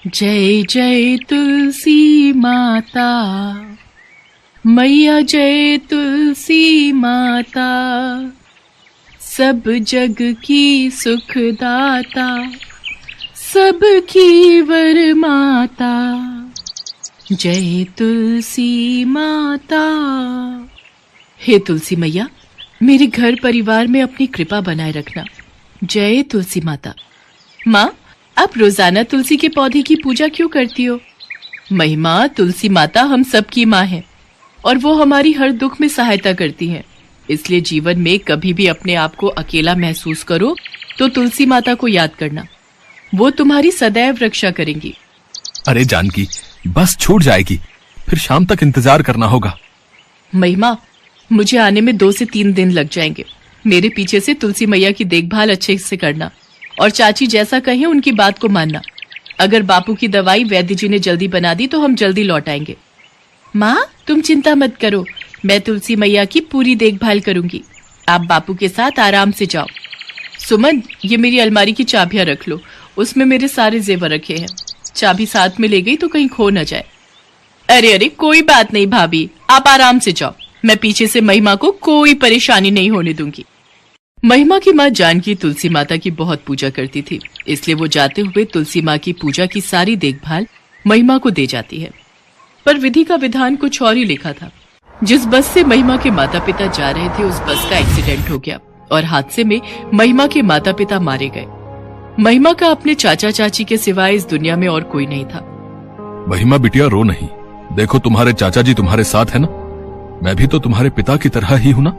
जय जय तुलसी माता, मैया जय तुलसी माता, सब जग की सुखदाता, सबकी वर माता, जय तुलसी माता। हे तुलसी मैया, मेरे घर परिवार में अपनी कृपा बनाए रखना। जय तुलसी माता। माँ, आप रोजाना तुलसी के पौधे की पूजा क्यों करती हो? महिमा, तुलसी माता हम सबकी माँ है और वो हमारी हर दुख में सहायता करती हैं। इसलिए जीवन में कभी भी अपने आप को अकेला महसूस करो तो तुलसी माता को याद करना, वो तुम्हारी सदैव रक्षा करेंगी। अरे जानकी, बस छूट जाएगी, फिर शाम तक इंतजार करना होगा। महिमा, मुझे आने में 2 से 3 दिन लग जाएंगे। मेरे पीछे से तुलसी मैया की देखभाल अच्छे से करना और चाची जैसा कहें उनकी बात को मानना। अगर बापू की दवाई वैद्य जी ने जल्दी बना दी तो हम जल्दी लौट आएंगे। माँ, तुम चिंता मत करो, मैं तुलसी मैया की पूरी देखभाल करूंगी। आप बापू के साथ आराम से जाओ। सुमन, ये मेरी अलमारी की चाबियां रख लो, उसमें मेरे सारे जेवर रखे हैं। चाबी साथ में ले गई तो कहीं खो न जाए। अरे अरे, कोई बात नहीं भाभी, आप आराम से जाओ, मैं पीछे से महिमा को कोई परेशानी नहीं होने दूंगी। महिमा की माँ जानकी तुलसी माता की बहुत पूजा करती थी, इसलिए वो जाते हुए तुलसी माँ की पूजा की सारी देखभाल महिमा को दे जाती है। पर विधि का विधान कुछ और ही लिखा था। जिस बस से महिमा के माता पिता जा रहे थे उस बस का एक्सीडेंट हो गया और हादसे में महिमा के माता पिता मारे गए। महिमा का अपने चाचा चाची के सिवाय इस दुनिया में और कोई नहीं था। महिमा बिटिया, रो नहीं, देखो तुम्हारे चाचा जी तुम्हारे साथ है ना। मैं भी तो तुम्हारे पिता की तरह ही हूँ ना।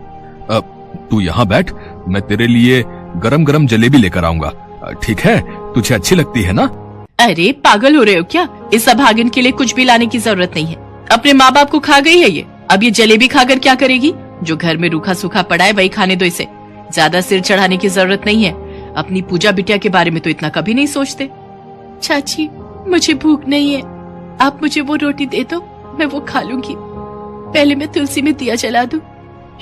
तू यहाँ बैठ, मैं तेरे लिए गरम गरम जलेबी लेकर आऊंगा, ठीक है? तुझे अच्छी लगती है ना? अरे पागल हो रहे हो क्या? इस अभागन के लिए कुछ भी लाने की जरूरत नहीं है। अपने माँ बाप को खा गई है ये, अब ये जलेबी खाकर क्या करेगी? जो घर में रूखा सूखा पड़ा है वही खाने दो इसे। ज्यादा सिर चढ़ाने की जरूरत नहीं है। अपनी पूजा बिटिया के बारे में तो इतना कभी नहीं सोचते। चाची, मुझे भूख नहीं है, आप मुझे वो रोटी दे दो, मैं वो खा लूंगी। पहले मैं तुलसी में दिया जला दूं,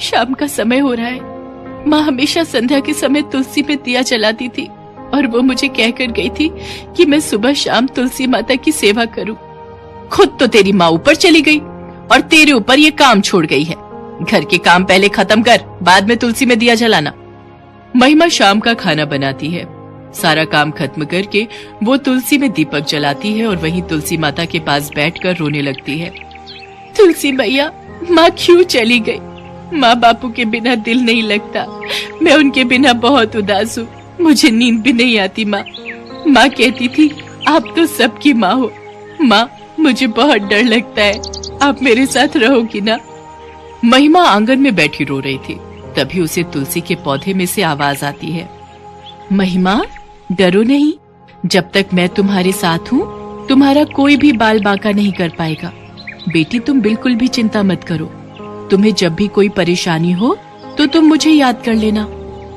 शाम का समय हो रहा है। माँ हमेशा संध्या के समय तुलसी में दिया जलाती थी और वो मुझे कहकर गई थी कि मैं सुबह शाम तुलसी माता की सेवा करूं। खुद तो तेरी माँ ऊपर चली गई और तेरे ऊपर ये काम छोड़ गई है। घर के काम पहले खत्म कर, बाद में तुलसी में दिया जलाना। महिमा शाम का खाना बनाती है। सारा काम खत्म करके वो तुलसी में दीपक जलाती है और वहीं तुलसी माता के पास बैठकर रोने लगती है। तुलसी मैया, माँ क्यों चली गई? माँ बापू के बिना दिल नहीं लगता, मैं उनके बिना बहुत उदास हूँ, मुझे नींद भी नहीं आती। माँ कहती थी आप तो सबकी माँ हो। माँ, मुझे बहुत डर लगता है, आप मेरे साथ रहोगी ना? महिमा आंगन में बैठी रो रही थी, तभी उसे तुलसी के पौधे में से आवाज आती है। महिमा, डरो नहीं, जब तक मैं तुम्हारे साथ हूँ तुम्हारा कोई भी बाल बांका नहीं कर पाएगा। बेटी, तुम बिल्कुल भी चिंता मत करो। तुम्हें जब भी कोई परेशानी हो तो तुम मुझे याद कर लेना,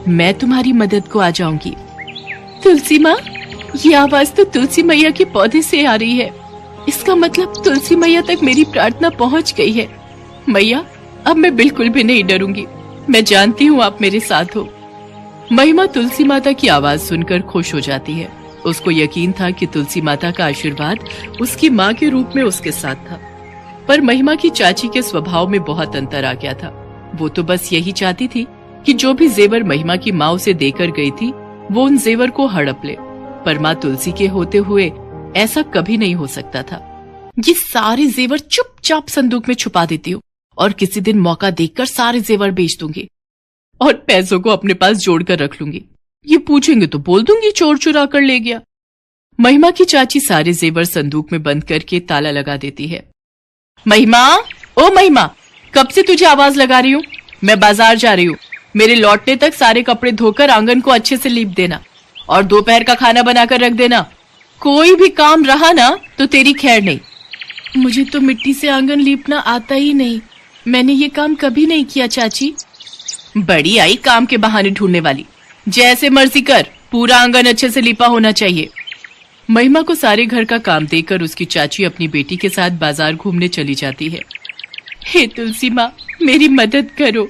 मैं तुम्हारी मदद को आ जाऊंगी। तुलसी माँ, ये आवाज तो तुलसी मैया के पौधे से आ रही है। इसका मतलब तुलसी मैया तक मेरी प्रार्थना पहुँच गई है। मैया, अब मैं बिल्कुल भी नहीं डरूंगी, मैं जानती हूँ आप मेरे साथ हो। महिमा तुलसी माता की आवाज सुनकर खुश हो जाती है। उसको यकीन था कि तुलसी माता का आशीर्वाद उसकी माँ के रूप में उसके साथ था। पर महिमा की चाची के स्वभाव में बहुत अंतर आ गया था। वो तो बस यही चाहती थी कि जो भी जेवर महिमा की माँ उसे देकर गई थी वो उन जेवर को हड़प ले, पर माँ तुलसी के होते हुए ऐसा कभी नहीं हो सकता था। ये सारे जेवर चुपचाप संदूक में छुपा देती हूँ और किसी दिन मौका देखकर सारे जेवर बेच दूंगी और पैसों को अपने पास जोड़कर रख लूंगी। ये पूछेंगे तो बोल दूंगी चोर चुरा कर ले गया। महिमा की चाची सारे जेवर संदूक में बंद करके ताला लगा देती है। महिमा, ओ महिमा, कब से तुझे आवाज लगा रही हूँ? मैं बाजार जा रही हूँ, मेरे लौटने तक सारे कपड़े धोकर आंगन को अच्छे से लीप देना और दोपहर का खाना बनाकर रख देना। कोई भी काम रहा ना तो तेरी खैर नहीं। मुझे तो मिट्टी से आंगन लीपना आता ही नहीं, मैंने ये काम कभी नहीं किया चाची। बड़ी आई काम के बहाने ढूंढने वाली, जैसे मर्जी कर, पूरा आंगन अच्छे से लिपा होना चाहिए। महिमा को सारे घर का काम देकर उसकी चाची अपनी बेटी के साथ बाजार घूमने चली जाती है। हे तुलसी माँ, मेरी मदद करो,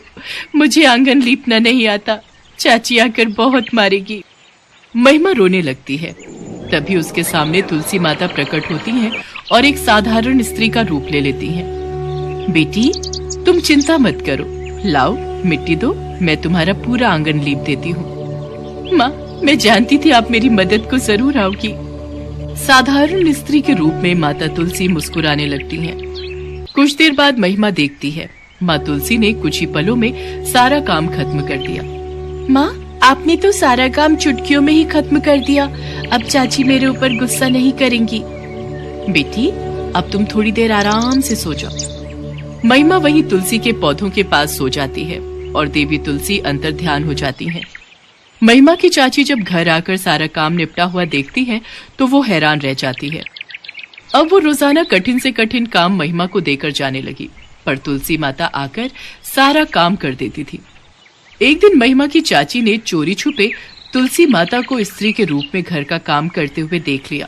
मुझे आंगन लीपना नहीं आता, चाची आकर बहुत मारेगी। महिमा रोने लगती है। तभी उसके सामने तुलसी माता प्रकट होती हैं और एक साधारण स्त्री का रूप ले लेती हैं। बेटी, तुम चिंता मत करो, लाओ मिट्टी दो, मैं तुम्हारा पूरा आंगन लीप देती हूँ। माँ, मैं जानती थी आप मेरी मदद को जरूर आओगी। साधारण स्त्री के रूप में माता तुलसी मुस्कुराने लगती हैं। कुछ देर बाद महिमा देखती है माँ तुलसी ने कुछ ही पलों में सारा काम खत्म कर दिया। माँ, आपने तो सारा काम चुटकियों में ही खत्म कर दिया। अब चाची मेरे ऊपर गुस्सा नहीं करेंगी। बेटी, अब तुम थोड़ी देर आराम से सो जाओ। महिमा वहीं तुलसी के पौधों के पास सो जाती है और देवी तुलसी अंतर ध्यान हो जाती हैं। महिमा की चाची जब घर आकर सारा काम निपटा हुआ देखती है तो वो हैरान रह जाती है। अब वो रोजाना कठिन से कठिन काम महिमा को देकर जाने लगी, पर तुलसी माता आकर सारा काम कर देती थी। एक दिन महिमा की चाची ने चोरी छुपे तुलसी माता को स्त्री के रूप में घर का काम करते हुए देख लिया।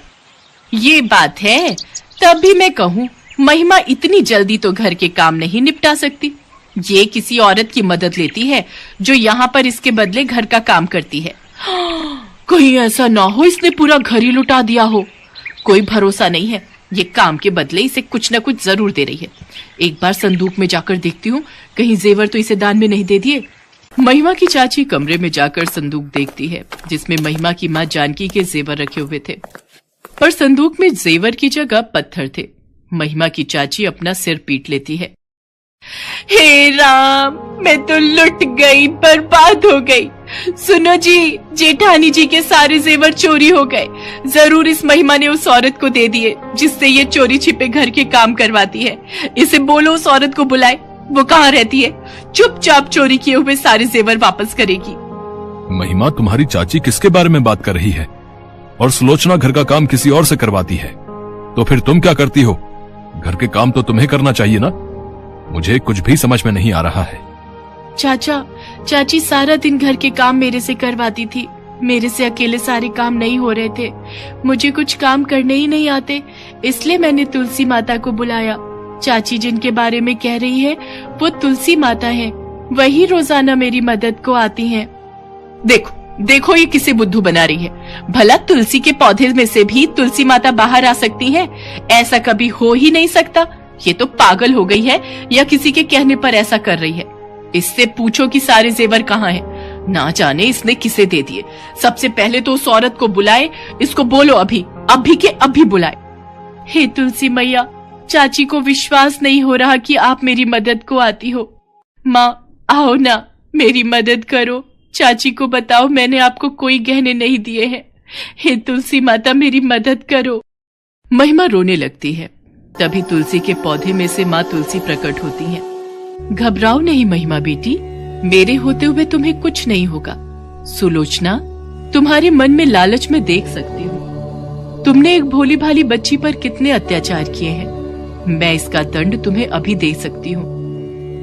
ये बात है, तब भी मैं कहूँ महिमा इतनी जल्दी तो घर के काम नहीं निपटा सकती। ये किसी औरत की मदद लेती है जो यहाँ पर इसके बदले घर का काम करती है। कहीं ऐसा ना हो इसने पूरा घर ही लुटा दिया हो। कोई भरोसा नहीं है, ये काम के बदले इसे कुछ न कुछ जरूर दे रही है। एक बार संदूक में जाकर देखती हूँ, कहीं जेवर तो इसे दान में नहीं दे दिए। महिमा की चाची कमरे में जाकर संदूक देखती है जिसमें महिमा की माँ जानकी के जेवर रखे हुए थे, पर संदूक में जेवर की जगह पत्थर थे। महिमा की चाची अपना सिर पीट लेती है। हे राम, मैं तो लुट गई, बर्बाद हो गई। सुनो जी, जेठानी जी के सारे जेवर चोरी हो गए। जरूर इस महिमा ने उस औरत को दे दिए जिससे ये चोरी छिपे घर के काम करवाती है। इसे बोलो उस औरत को बुलाए। वो कहाँ रहती है? चुपचाप चोरी किए हुए सारे जेवर वापस करेगी। महिमा, तुम्हारी चाची किसके बारे में बात कर रही है? और सुलोचना घर का काम किसी और से करवाती है, तो फिर तुम क्या करती हो? घर के काम तो तुम्हें करना चाहिए ना। मुझे कुछ भी समझ में नहीं आ रहा है। चाचा, चाची सारा दिन घर के काम मेरे से करवाती थी। मेरे से अकेले सारे काम नहीं हो रहे थे। मुझे कुछ काम करने ही नहीं आते, इसलिए मैंने तुलसी माता को बुलाया। चाची जिनके बारे में कह रही है वो तुलसी माता है, वही रोजाना मेरी मदद को आती हैं। देखो देखो, ये किसे बुद्धू बना रही है। भला तुलसी के पौधे में से भी तुलसी माता बाहर आ सकती हैं? ऐसा कभी हो ही नहीं सकता। ये तो पागल हो गई है या किसी के कहने पर ऐसा कर रही है। इससे पूछो कि सारे जेवर कहाँ हैं। ना जाने इसने किसे दे दिए। सबसे पहले तो उस औरत को बुलाए, इसको बोलो अभी के अभी बुलाए। हे तुलसी मैया, चाची को विश्वास नहीं हो रहा कि आप मेरी मदद को आती हो। माँ, आओ ना, मेरी मदद करो। चाची को बताओ मैंने आपको कोई गहने नहीं दिए हैं। हे तुलसी माता, मेरी मदद करो। महिमा रोने लगती है। तभी तुलसी के पौधे में से माँ तुलसी प्रकट होती हैं। घबराओ नहीं महिमा बेटी, मेरे होते हुए तुम्हें कुछ नहीं होगा। सुलोचना, तुम्हारे मन में लालच में देख सकती हूँ। तुमने एक भोली भाली बच्ची पर कितने अत्याचार किए हैं। मैं इसका दंड तुम्हें अभी दे सकती हूँ।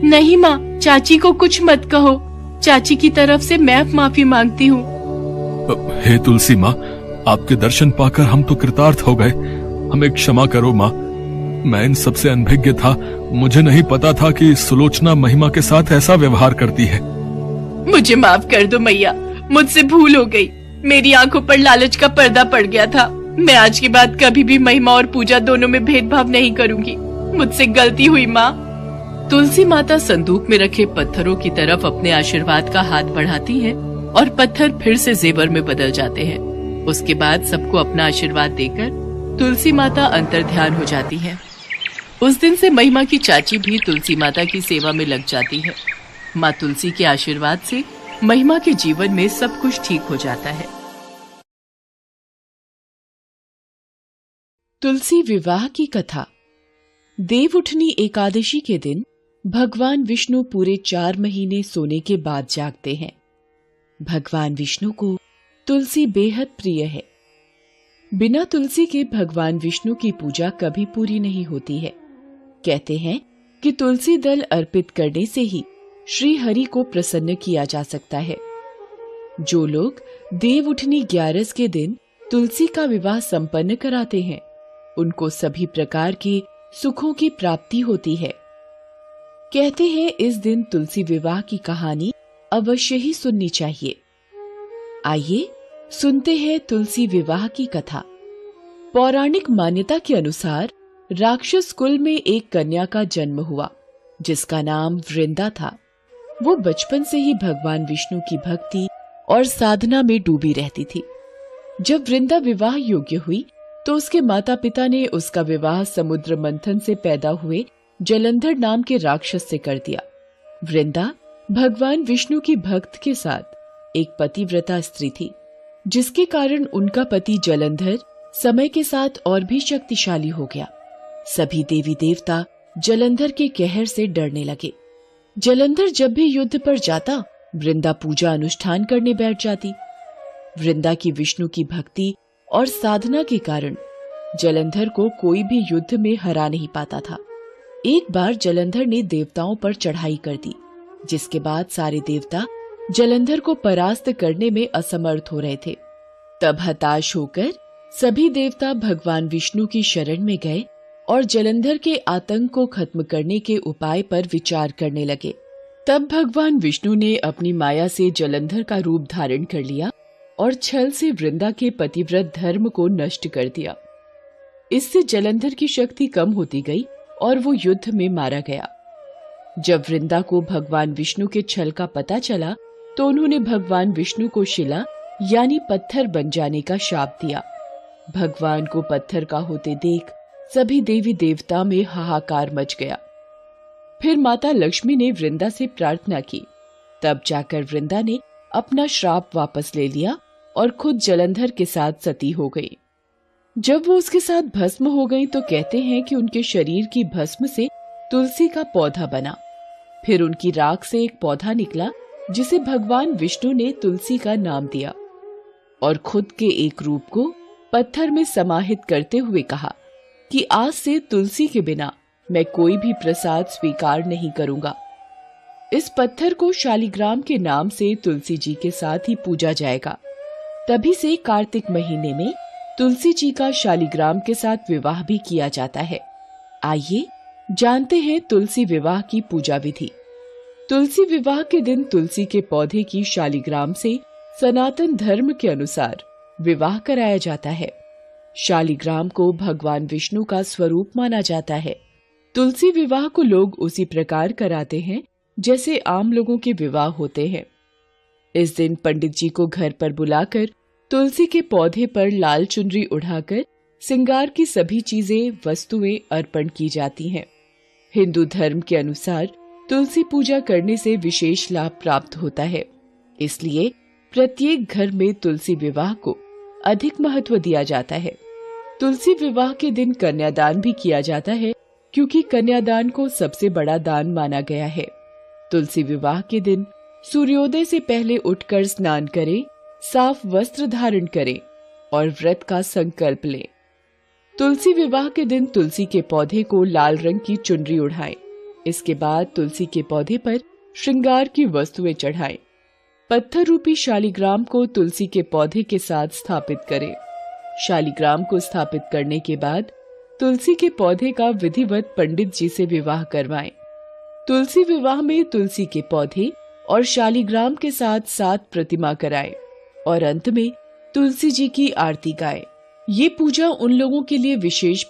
नहीं माँ, चाची को कुछ मत कहो। चाची की तरफ से मैं माफी मांगती हूँ। हे तुलसी माँ, आपके दर्शन पाकर हम तो कृतार्थ हो गए। हमें क्षमा करो माँ, मैं इन सबसे अनभिज्ञ था। मुझे नहीं पता था कि सुलोचना महिमा के साथ ऐसा व्यवहार करती है। मुझे माफ कर दो मैया, मुझसे भूल हो गई। मेरी आंखों पर लालच का पर्दा पड़ गया था। मैं आज के बाद कभी भी महिमा और पूजा दोनों में भेदभाव नहीं करूंगी। मुझसे गलती हुई माँ। तुलसी माता संदूक में रखे पत्थरों की तरफ अपने आशीर्वाद का हाथ बढ़ाती हैं और पत्थर फिर से जेवर में बदल जाते हैं। उसके बाद सबको अपना आशीर्वाद देकर तुलसी माता अंतर ध्यान हो जाती है। उस दिन से महिमा की चाची भी तुलसी माता की सेवा में लग जाती है। माँ तुलसी के आशीर्वाद से महिमा के जीवन में सब कुछ ठीक हो जाता है। तुलसी विवाह की कथा। देवउठनी एकादशी के दिन भगवान विष्णु पूरे 4 महीने सोने के बाद जागते हैं। भगवान विष्णु को तुलसी बेहद प्रिय है। बिना तुलसी के भगवान विष्णु की पूजा कभी पूरी नहीं होती है। कहते हैं कि तुलसी दल अर्पित करने से ही श्री हरि को प्रसन्न किया जा सकता है। जो लोग देवउठनी 11 के दिन तुलसी का विवाह संपन्न कराते हैं, उनको सभी प्रकार के सुखों की प्राप्ति होती है। कहते हैं इस दिन तुलसी विवाह की कहानी अवश्य ही सुननी चाहिए। आइए सुनते हैं तुलसी विवाह की कथा। पौराणिक मान्यता के अनुसार राक्षस कुल में एक कन्या का जन्म हुआ जिसका नाम वृंदा था। वो बचपन से ही भगवान विष्णु की भक्ति और साधना में डूबी रहती थी। जब वृंदा विवाह योग्य हुई तो उसके माता पिता ने उसका विवाह समुद्र मंथन से पैदा हुए जलंधर नाम के राक्षस से कर दिया। वृंदा भगवान विष्णु की भक्त के साथ एक पतिव्रता स्त्री थी, जिसके कारण उनका पति जलंधर समय के साथ और भी शक्तिशाली हो गया। सभी देवी देवता जलंधर के कहर से डरने लगे। जलंधर जब भी युद्ध पर जाता, वृंदा पूजा अनुष्ठान करने बैठ जाती। वृंदा की विष्णु की भक्ति और साधना के कारण जलंधर को कोई भी युद्ध में हरा नहीं पाता था। एक बार जलंधर ने देवताओं पर चढ़ाई कर दी, जिसके बाद सारे देवता जलंधर को परास्त करने में असमर्थ हो रहे थे। तब हताश होकर सभी देवता भगवान विष्णु की शरण में गए और जलंधर के आतंक को खत्म करने के उपाय पर विचार करने लगे। तब भगवान विष्णु ने अपनी माया से जलंधर का रूप धारण कर लिया और छल से वृंदा के पतिव्रत धर्म को नष्ट कर दिया। इससे जलंधर की शक्ति कम होती गई और वो युद्ध में मारा गया। जब वृंदा को भगवान विष्णु के छल का पता चला तो उन्होंने भगवान विष्णु को शिला यानी पत्थर बन जाने का शाप दिया। भगवान को पत्थर का होते देख सभी देवी देवता में हाहाकार मच गया। फिर माता लक्ष्मी ने वृंदा से प्रार्थना की। तब जाकर वृंदा ने अपना श्राप वापस ले लिया और खुद जलंधर के साथ सती हो गई। जब वो उसके साथ भस्म हो गई तो कहते हैं कि उनके शरीर की भस्म से तुलसी का पौधा बना। फिर उनकी राख से एक पौधा निकला जिसे भगवान विष्णु ने तुलसी का नाम दिया और खुद के एक रूप को पत्थर में समाहित करते हुए कहा कि आज से तुलसी के बिना मैं कोई भी प्रसाद स्वीकार नहीं करूंगा। इस पत्थर को शालिग्राम के नाम से तुलसी जी के साथ ही पूजा जाएगा। तभी से कार्तिक महीने में तुलसी जी का शालिग्राम के साथ विवाह भी किया जाता है। आइए जानते हैं तुलसी विवाह की पूजा विधि। तुलसी विवाह के दिन तुलसी के पौधे की शालिग्राम से सनातन धर्म के अनुसार विवाह कराया जाता है। शालिग्राम को भगवान विष्णु का स्वरूप माना जाता है। तुलसी विवाह को लोग उसी प्रकार कराते हैं जैसे आम लोगों के विवाह होते हैं। इस दिन पंडित जी को घर पर बुलाकर तुलसी के पौधे पर लाल चुनरी उड़ाकर श्रृंगार की सभी चीजें वस्तुएं अर्पण की जाती हैं। हिंदू धर्म के अनुसार तुलसी पूजा करने से विशेष लाभ प्राप्त होता है, इसलिए प्रत्येक घर में तुलसी विवाह को अधिक महत्व दिया जाता है। तुलसी विवाह के दिन कन्यादान भी किया जाता है, क्योंकि कन्यादान को सबसे बड़ा दान माना गया है। तुलसी विवाह के दिन सूर्योदय से पहले उठकर स्नान करें, साफ वस्त्र धारण करें और व्रत का संकल्प लें। तुलसी विवाह के दिन तुलसी के पौधे को लाल रंग की चुनरी उड़ाएं। इसके बाद तुलसी के पौधे पर श्रृंगार की वस्तुएं चढ़ाएं। पत्थर रूपी शालिग्राम को तुलसी के पौधे के साथ स्थापित करें। शालिग्राम को स्थापित करने के बाद तुलसी के पौधे का विधिवत पंडित जी से विवाह करवाएं। तुलसी विवाह में तुलसी के पौधे और शालिग्राम के साथ 7 प्रतिमा कराएं और अंत में तुलसी जी की आरती गाएं। ये पूजा उन लोगों के लिए विशेष